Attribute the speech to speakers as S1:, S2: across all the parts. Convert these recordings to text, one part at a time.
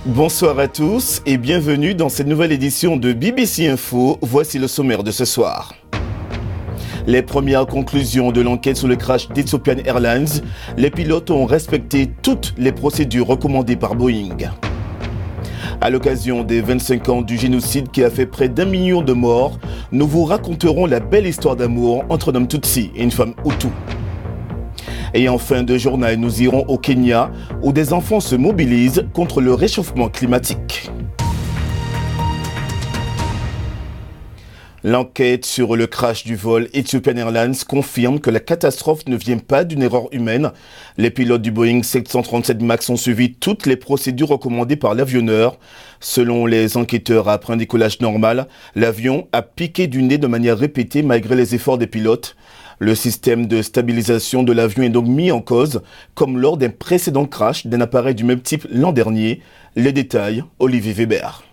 S1: Bonsoir à tous et bienvenue dans cette nouvelle édition de BBC Info. Voici le sommaire de ce soir. Les premières conclusions de l'enquête sur le crash d'Ethiopian Airlines. Les pilotes ont respecté toutes les procédures recommandées par Boeing. À l'occasion des 25 ans du génocide qui a fait près d'1 million de morts, nous vous raconterons la belle histoire d'amour entre un homme Tutsi et une femme Hutu. Et en fin de journal, nous irons au Kenya, où des enfants se mobilisent contre le réchauffement climatique. L'enquête sur le crash du vol Ethiopian Airlines confirme que la catastrophe ne vient pas d'une erreur humaine. Les pilotes du Boeing 737 MAX ont suivi toutes les procédures recommandées par l'avionneur. Selon les enquêteurs, après un décollage normal, l'avion a piqué du nez de manière répétée malgré les efforts des pilotes. Le système de stabilisation de l'avion est donc mis en cause, comme lors d'un précédent crash d'un appareil du même type l'an dernier. Les détails, Olivier Weber.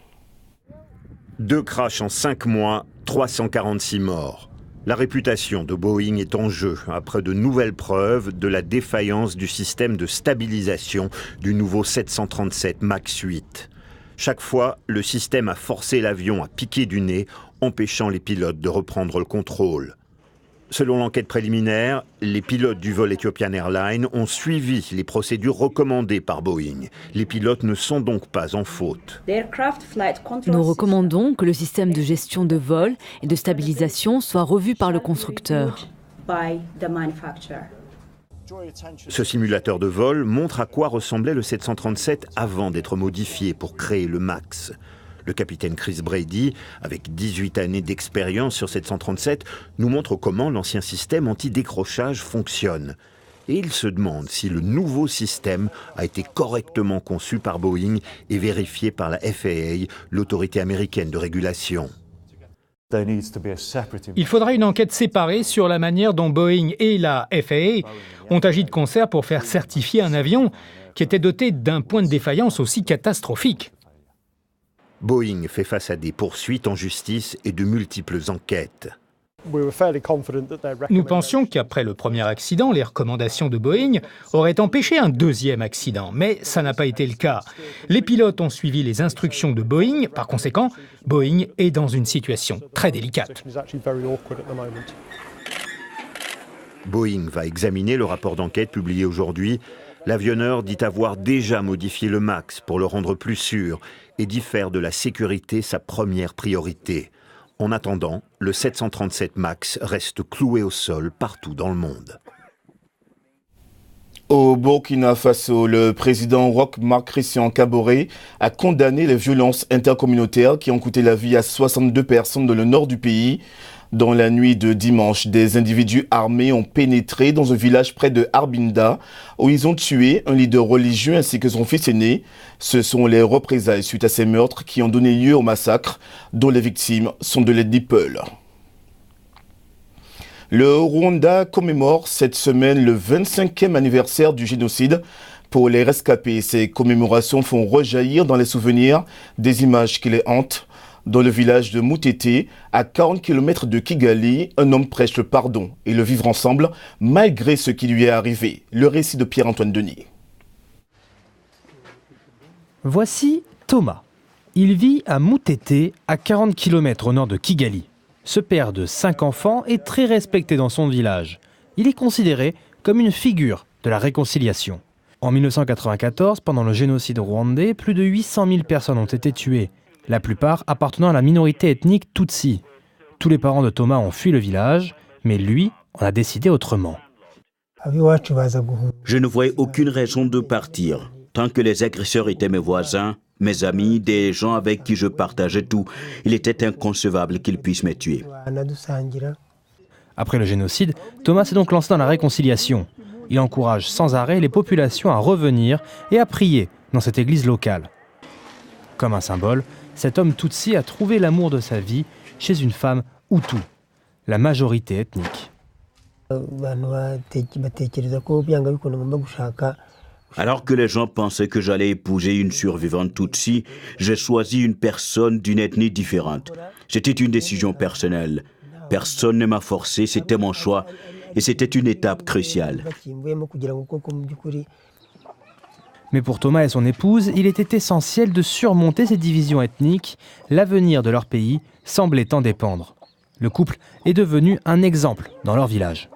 S2: 2 crashs en 5 mois, 346 morts. La réputation de Boeing est en jeu après de nouvelles preuves de la défaillance du système de stabilisation du nouveau 737 MAX 8. Chaque fois, le système a forcé l'avion à piquer du nez, empêchant les pilotes de reprendre le contrôle. Selon l'enquête préliminaire, les pilotes du vol Ethiopian Airlines ont suivi les procédures recommandées par Boeing. Les pilotes ne sont donc pas en faute.
S3: Nous recommandons que le système de gestion de vol et de stabilisation soit revu par le constructeur.
S2: Ce simulateur de vol montre à quoi ressemblait le 737 avant d'être modifié pour créer le MAX. Le capitaine Chris Brady, avec 18 années d'expérience sur 737, nous montre comment l'ancien système anti-décrochage fonctionne. Et il se demande si le nouveau système a été correctement conçu par Boeing et vérifié par la FAA, l'autorité américaine de régulation.
S4: Il faudra une enquête séparée sur la manière dont Boeing et la FAA ont agi de concert pour faire certifier un avion qui était doté d'un point de défaillance aussi catastrophique.
S2: Boeing fait face à des poursuites en justice et de multiples enquêtes.
S4: Nous pensions qu'après le premier accident, les recommandations de Boeing auraient empêché un deuxième accident, mais ça n'a pas été le cas. Les pilotes ont suivi les instructions de Boeing, par conséquent, Boeing est dans une situation très délicate.
S2: Boeing va examiner le rapport d'enquête publié aujourd'hui. L'avionneur dit avoir déjà modifié le MAX pour le rendre plus sûr et dit faire de la sécurité sa première priorité. En attendant, le 737 MAX reste cloué au sol partout dans le monde.
S1: Au Burkina Faso, le président Roch Marc Christian Kaboré a condamné les violences intercommunautaires qui ont coûté la vie à 62 personnes dans le nord du pays. Dans la nuit de dimanche, des individus armés ont pénétré dans un village près de Arbinda où ils ont tué un leader religieux ainsi que son fils aîné. Ce sont les représailles suite à ces meurtres qui ont donné lieu au massacre dont les victimes sont de l'ethnie Peul. Le Rwanda commémore cette semaine le 25e anniversaire du génocide. Pour les rescapés, ces commémorations font rejaillir dans les souvenirs des images qui les hantent. Dans le village de Mutete, à 40 km de Kigali, un homme prêche le pardon et le vivre ensemble malgré ce qui lui est arrivé. Le récit de Pierre-Antoine Denis.
S5: Voici Thomas. Il vit à Mutete, à 40 km au nord de Kigali. Ce père de 5 enfants est très respecté dans son village. Il est considéré comme une figure de la réconciliation. En 1994, pendant le génocide rwandais, plus de 800 000 personnes ont été tuées. La plupart appartenant à la minorité ethnique Tutsi. Tous les parents de Thomas ont fui le village, mais lui en a décidé autrement.
S6: Je ne voyais aucune raison de partir. Tant que les agresseurs étaient mes voisins, mes amis, des gens avec qui je partageais tout, il était inconcevable qu'ils puissent me tuer.
S5: Après le génocide, Thomas s'est donc lancé dans la réconciliation. Il encourage sans arrêt les populations à revenir et à prier dans cette église locale. Comme un symbole, cet homme Tutsi a trouvé l'amour de sa vie chez une femme Hutu, la majorité ethnique.
S6: Alors que les gens pensaient que j'allais épouser une survivante Tutsi, j'ai choisi une personne d'une ethnie différente. C'était une décision personnelle. Personne ne m'a forcé, c'était mon choix et c'était une étape cruciale.
S5: Mais pour Thomas et son épouse, il était essentiel de surmonter ces divisions ethniques. L'avenir de leur pays semblait en dépendre. Le couple est devenu un exemple dans leur village.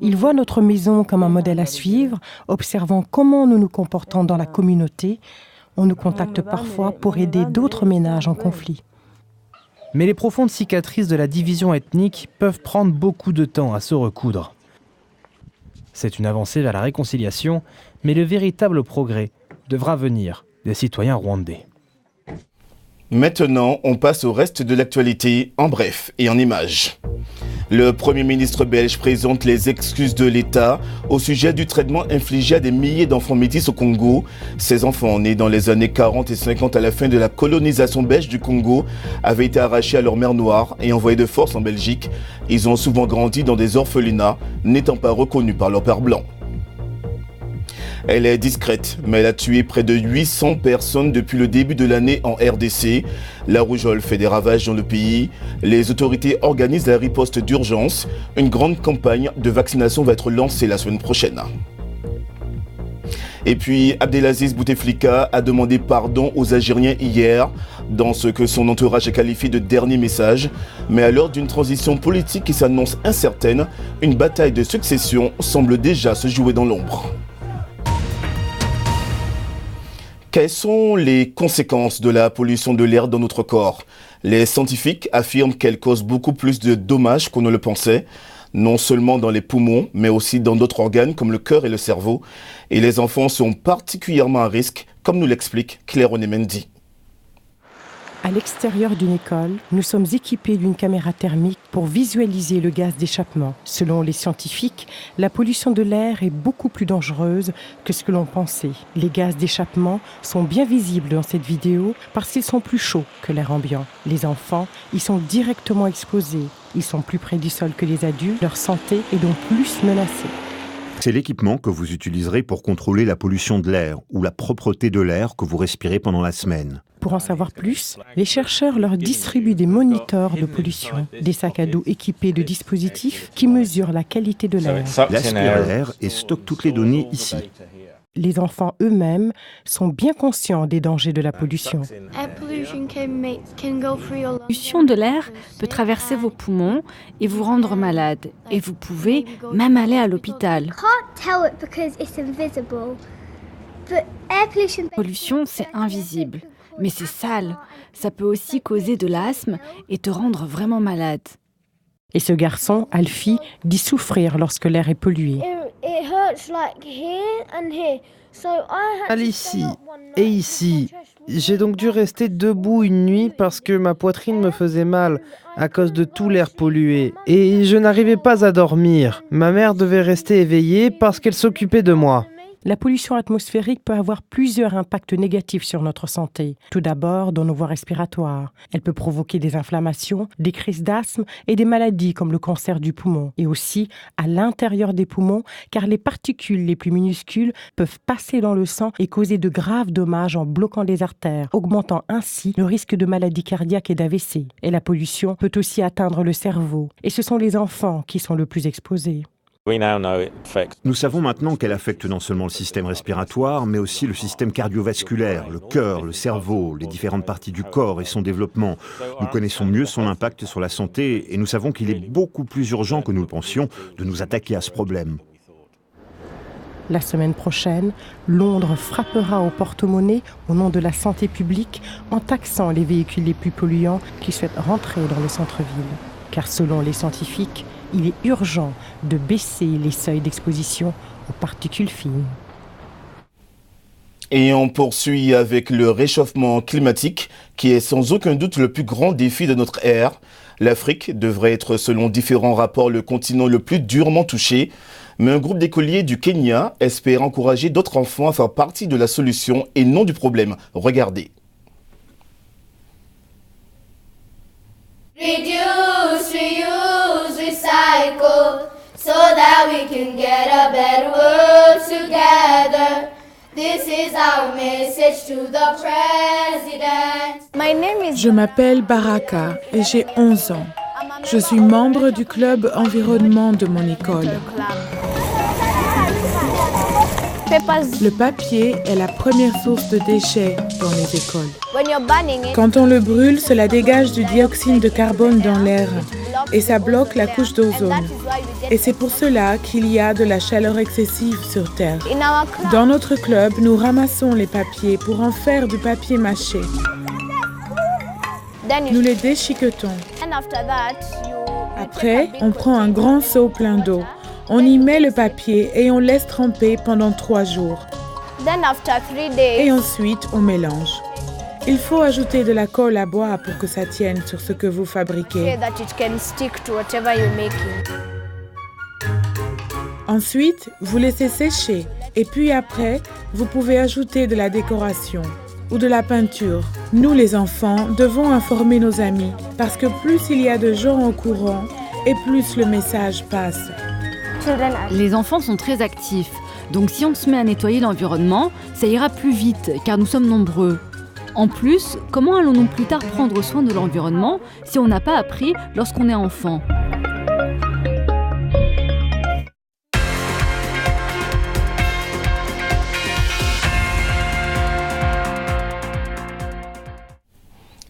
S7: Ils voient notre maison comme un modèle à suivre, observant comment nous nous comportons dans la communauté. On nous contacte parfois pour aider d'autres ménages en conflit.
S5: Mais les profondes cicatrices de la division ethnique peuvent prendre beaucoup de temps à se recoudre. C'est une avancée vers la réconciliation, mais le véritable progrès devra venir des citoyens rwandais.
S1: Maintenant, on passe au reste de l'actualité, en bref et en images. Le Premier ministre belge présente les excuses de l'État au sujet du traitement infligé à des milliers d'enfants métis au Congo. Ces enfants, nés dans les années 40 et 50 à la fin de la colonisation belge du Congo, avaient été arrachés à leur mère noire et envoyés de force en Belgique. Ils ont souvent grandi dans des orphelinats, n'étant pas reconnus par leur père blanc. Elle est discrète, mais elle a tué près de 800 personnes depuis le début de l'année en RDC. La rougeole fait des ravages dans le pays. Les autorités organisent la riposte d'urgence. Une grande campagne de vaccination va être lancée la semaine prochaine. Et puis, Abdelaziz Bouteflika a demandé pardon aux Algériens hier, dans ce que son entourage a qualifié de dernier message. Mais à l'heure d'une transition politique qui s'annonce incertaine, une bataille de succession semble déjà se jouer dans l'ombre. Quelles sont les conséquences de la pollution de l'air dans notre corps? Les scientifiques affirment qu'elle cause beaucoup plus de dommages qu'on ne le pensait, non seulement dans les poumons, mais aussi dans d'autres organes comme le cœur et le cerveau. Et les enfants sont particulièrement à risque, comme nous l'explique Claire Onemendi.
S7: À l'extérieur d'une école, nous sommes équipés d'une caméra thermique pour visualiser le gaz d'échappement. Selon les scientifiques, la pollution de l'air est beaucoup plus dangereuse que ce que l'on pensait. Les gaz d'échappement sont bien visibles dans cette vidéo parce qu'ils sont plus chauds que l'air ambiant. Les enfants y sont directement exposés. Ils sont plus près du sol que les adultes. Leur santé est donc plus menacée.
S2: C'est l'équipement que vous utiliserez pour contrôler la pollution de l'air ou la propreté de l'air que vous respirez pendant la semaine.
S7: Pour en savoir plus, les chercheurs leur distribuent des moniteurs de pollution, des sacs à dos équipés de dispositifs qui mesurent la qualité de l'air.
S2: Il aspire l'air et stocke toutes les données ici.
S7: Les enfants eux-mêmes sont bien conscients des dangers de la pollution.
S8: La pollution de l'air peut traverser vos poumons et vous rendre malade. Et vous pouvez même aller à l'hôpital. La pollution, c'est invisible, mais c'est sale. Ça peut aussi causer de l'asthme et te rendre vraiment malade.
S7: Et ce garçon, Alfie, dit souffrir lorsque l'air est pollué.
S5: Mal ici et ici. J'ai donc dû rester debout une nuit parce que ma poitrine me faisait mal à cause de tout l'air pollué. Et je n'arrivais pas à dormir. Ma mère devait rester éveillée parce qu'elle s'occupait de moi.
S7: La pollution atmosphérique peut avoir plusieurs impacts négatifs sur notre santé. Tout d'abord, dans nos voies respiratoires. Elle peut provoquer des inflammations, des crises d'asthme et des maladies comme le cancer du poumon. Et aussi à l'intérieur des poumons, car les particules les plus minuscules peuvent passer dans le sang et causer de graves dommages en bloquant les artères, augmentant ainsi le risque de maladies cardiaques et d'AVC. Et la pollution peut aussi atteindre le cerveau. Et ce sont les enfants qui sont le plus exposés.
S2: Nous savons maintenant qu'elle affecte non seulement le système respiratoire, mais aussi le système cardiovasculaire, le cœur, le cerveau, les différentes parties du corps et son développement. Nous connaissons mieux son impact sur la santé et nous savons qu'il est beaucoup plus urgent que nous le pensions de nous attaquer à ce problème.
S7: La semaine prochaine, Londres frappera au porte-monnaie au nom de la santé publique en taxant les véhicules les plus polluants qui souhaitent rentrer dans le centre-ville. Car selon les scientifiques, il est urgent de baisser les seuils d'exposition aux particules fines.
S1: Et on poursuit avec le réchauffement climatique, qui est sans aucun doute le plus grand défi de notre ère. L'Afrique devrait être, selon différents rapports, le continent le plus durement touché. Mais un groupe d'écoliers du Kenya espère encourager d'autres enfants à faire partie de la solution et non du problème. Regardez.
S9: Reduce, reuse, recycle, so that we can get a better world together. This is our message to the president.
S10: Je m'appelle Baraka et j'ai 11 ans. Je suis membre du club environnement de mon école. Le papier est la première source de déchets dans les écoles. Quand on le brûle, cela dégage du dioxyde de carbone dans l'air et ça bloque la couche d'ozone. Et c'est pour cela qu'il y a de la chaleur excessive sur Terre. Dans notre club, nous ramassons les papiers pour en faire du papier mâché. Nous les déchiquetons. Après, on prend un grand seau plein d'eau. On y met le papier et on laisse tremper pendant 3 jours. Et ensuite, on mélange. Il faut ajouter de la colle à bois pour que ça tienne sur ce que vous fabriquez. Ensuite, vous laissez sécher. Et puis après, vous pouvez ajouter de la décoration ou de la peinture. Nous, les enfants, devons informer nos amis parce que plus il y a de gens au courant et plus le message passe.
S3: Les enfants sont très actifs, donc si on se met à nettoyer l'environnement, ça ira plus vite, car nous sommes nombreux. En plus, comment allons-nous plus tard prendre soin de l'environnement si on n'a pas appris lorsqu'on est enfant ?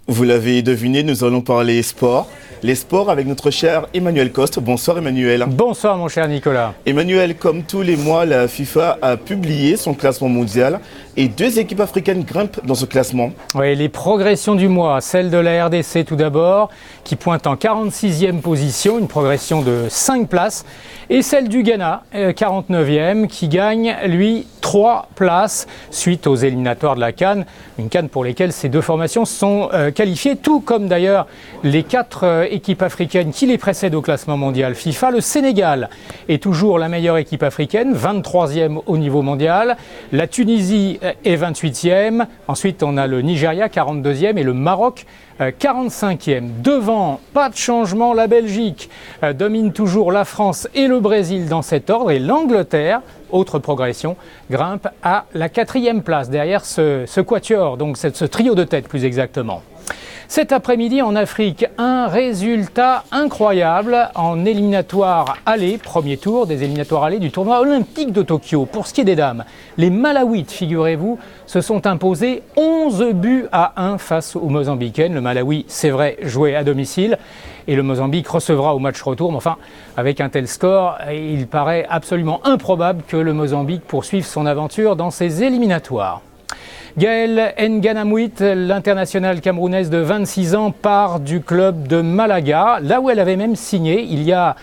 S1: Vous l'avez deviné, nous allons parler sport. Les sports avec notre cher Emmanuel Coste. Bonsoir Emmanuel.
S4: Bonsoir mon cher Nicolas.
S1: Emmanuel, comme tous les mois, la FIFA a publié son classement mondial et 2 équipes africaines grimpent dans ce classement.
S4: Oui, les progressions du mois, celle de la RDC tout d'abord, qui pointe en 46e position, une progression de 5 places, et celle du Ghana, 49e, qui gagne, lui, 3 places suite aux éliminatoires de la CAN, une CAN pour lesquelles ces 2 formations sont qualifiées, tout comme d'ailleurs les 4 équipes africaines qui les précèdent au classement mondial FIFA. Le Sénégal est toujours la meilleure équipe africaine, 23e au niveau mondial. La Tunisie est 28e. Ensuite, on a le Nigeria, 42e, et le Maroc, 45e. Devant, pas de changement, la Belgique domine toujours la France et le Brésil dans cet ordre. Et l'Angleterre, autre progression, grimpe à la 4e place, derrière ce quatuor, donc ce trio de tête plus exactement. Cet après-midi en Afrique, un résultat incroyable en éliminatoire aller, premier tour des éliminatoires aller du tournoi olympique de Tokyo. Pour ce qui est des dames, les Malawites, figurez-vous, se sont imposés 11-1 face aux Mozambicaines. Le Malawi, c'est vrai, jouait à domicile et le Mozambique recevra au match retour. Mais enfin, avec un tel score, il paraît absolument improbable que le Mozambique poursuive son aventure dans ces éliminatoires. Gaëlle Nganamouit, l'internationale camerounaise de 26 ans, part du club de Malaga, là où elle avait même signé il y a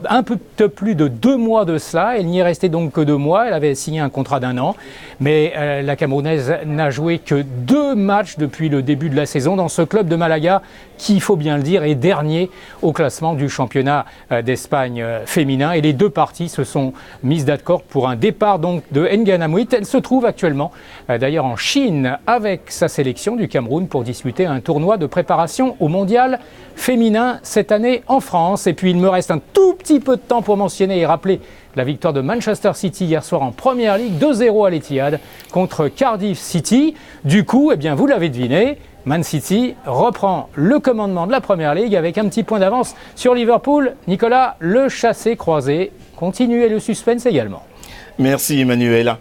S4: un peu plus de 2 mois de cela. Elle n'y est restée donc que 2 mois, elle avait signé un contrat d'1 an. Mais la camerounaise n'a joué que 2 matchs depuis le début de la saison dans ce club de Malaga, qui, il faut bien le dire, est dernier au classement du championnat d'Espagne féminin. Et les 2 parties se sont mises d'accord pour un départ donc de Nganamouit. Elle se trouve actuellement d'ailleurs en Chine avec sa sélection du Cameroun pour disputer un tournoi de préparation au mondial féminin cette année en France. Et puis il me reste un tout petit peu de temps pour mentionner et rappeler la victoire de Manchester City hier soir en Première Ligue, 2-0 à l'Etihad contre Cardiff City. Du coup, eh bien, vous l'avez deviné, Man City reprend le commandement de la Première Ligue avec un petit point d'avance sur Liverpool. Nicolas, le chassé-croisé, continuez le suspense également.
S1: Merci Emmanuel.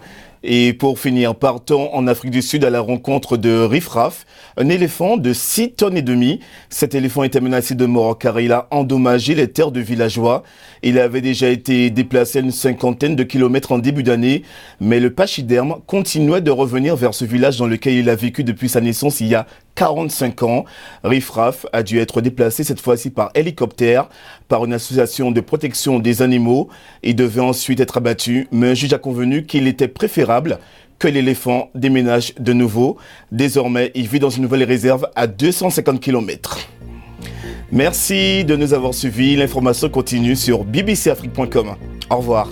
S1: Et pour finir, partons en Afrique du Sud à la rencontre de Riff-Raff, un éléphant de 6,5 tonnes. Cet éléphant était menacé de mort car il a endommagé les terres de villageois. Il avait déjà été déplacé à une 50aine de kilomètres en début d'année, mais le pachyderme continuait de revenir vers ce village dans lequel il a vécu depuis sa naissance il y a 45 ans. Riff-Raff a dû être déplacé cette fois-ci par hélicoptère par une association de protection des animaux. Il devait ensuite être abattu, mais un juge a convenu qu'il était préférable que l'éléphant déménage de nouveau. Désormais, il vit dans une nouvelle réserve à 250 km. Merci de nous avoir suivis. L'information continue sur bbcafrique.com. Au revoir.